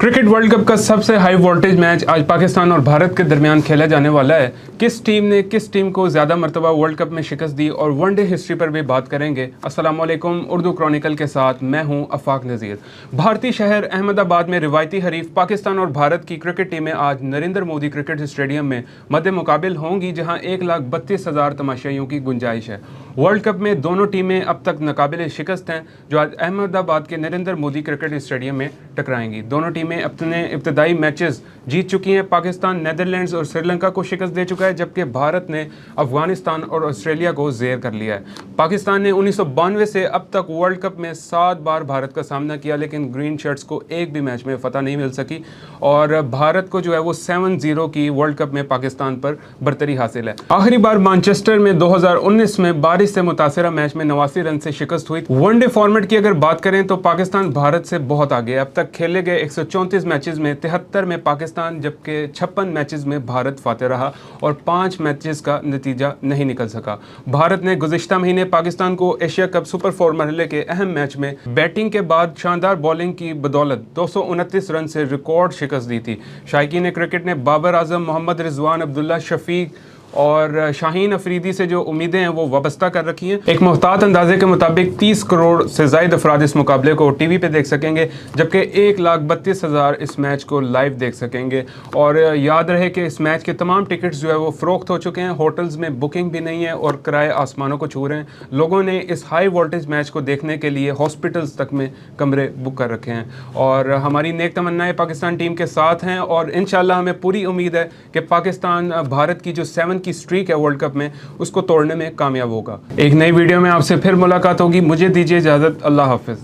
Cricket world cup का सबसे high voltage match आज पाकिस्तान और भारत के दरमियान खेला जाने वाला है। किस टीम ने किस टीम को ज़्यादा मरतबा वर्ल्ड कप में शिकस्त दी और वनडे हिस्ट्री पर भी बात करेंगे। अस्सलाम वालेकुम, उर्दू क्रॉनिकल के साथ मैं हूं अफाक नज़ीर। भारतीय शहर अहमदाबाद में रिवायती हरीफ पाकिस्तान और भारत की क्रिकेट टीमें आज नरेंद्र मोदी क्रिकेट स्टेडियम में मद्दे मुकाबिल होंगी, जहां 1,32,000 तमाशाइयों की गुंजाइश है। वर्ल्ड कप में दोनों टीमें अब तक नाकाबिल शिकस्त हैं, जो आज अहमदाबाद के नरेंद्र मोदी क्रिकेट स्टेडियम में टकराएंगी। दोनों टीमें अपने इब्तदाई मैचेस जीत चुकी हैं। पाकिस्तान नीदरलैंड्स और श्रीलंका को शिकस्त दे चुका है, जबकि भारत ने अफगानिस्तान और ऑस्ट्रेलिया को ज़ेर कर लिया है। पाकिस्तान ने 1992 से अब तक वर्ल्ड कप में 7 बार भारत का सामना किया, लेकिन ग्रीन शर्ट्स को एक भी मैच में फतह नहीं मिल सकी और भारत को जो है वो 7-0 की वर्ल्ड कप में पाकिस्तान पर बरतरी हासिल है। आखिरी बार मैनचेस्टर में 2019 में बारिश से मुतासरा मैच में 89 रन से शिकस्त हुई। वनडे फॉर्मेट की अगर बात करें तो पाकिस्तान भारत से बहुत आगे है। अब तक खेले गए 134 मैचेस में 73 में पाकिस्तान, जबकि 56 मैचेस में भारत फातेह रहा और 5 मैचेस का नतीजा नहीं निकल सका। भारत ने गुज़िश्ता महीने पाकिस्तान को एशिया कप सुपर 4 मरहले के अहम मैच में बैटिंग के बाद शानदार बॉलिंग की बदौलत 229 रन से रिकॉर्ड शिकस्त दी थी। शायकीन क्रिकेट ने बाबर आजम, मोहम्मद रिजवान, अब्दुल्ला शफीक और शाहीन अफरीदी से जो उम्मीदें हैं वो वाबस्ता कर रखी हैं। एक मुहतात अंदाजे के मुताबिक 30 करोड़ से ज़ायद अफराद इस मुकाबले को टीवी पे देख सकेंगे, जबकि 1,32,000 इस मैच को लाइव देख सकेंगे। और याद रहे कि इस मैच के तमाम टिकट्स जो है वो फ़रोख्त हो चुके हैं। होटल्स में बुकिंग भी नहीं है और किराए आसमानों को छू रहे हैं। लोगों ने इस हाई वोल्टेज मैच को देखने के लिए हॉस्पिटल्स तक में कमरे बुक कर रखे हैं और हमारी नेक तमन्नाएं पाकिस्तान टीम के साथ हैं और इंशाल्लाह हमें पूरी उम्मीद है कि पाकिस्तान भारत की जो 7 की स्ट्रीक है वर्ल्ड कप में उसको तोड़ने में कामयाब होगा। एक नई वीडियो में आपसे फिर मुलाकात होगी। मुझे दीजिए इजाज़त। अल्लाह हाफिज़।